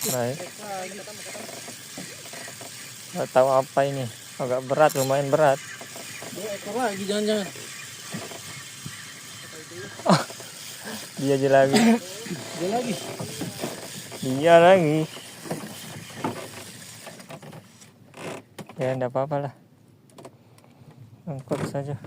Naik. Nggak tahu apa ini. Agak berat, lumayan berat. Dua ekor lagi jangan-jangan. Dia aja lagi. Dia lagi. Dia lagi. Ya enggak apa-apa lah. Angkut saja.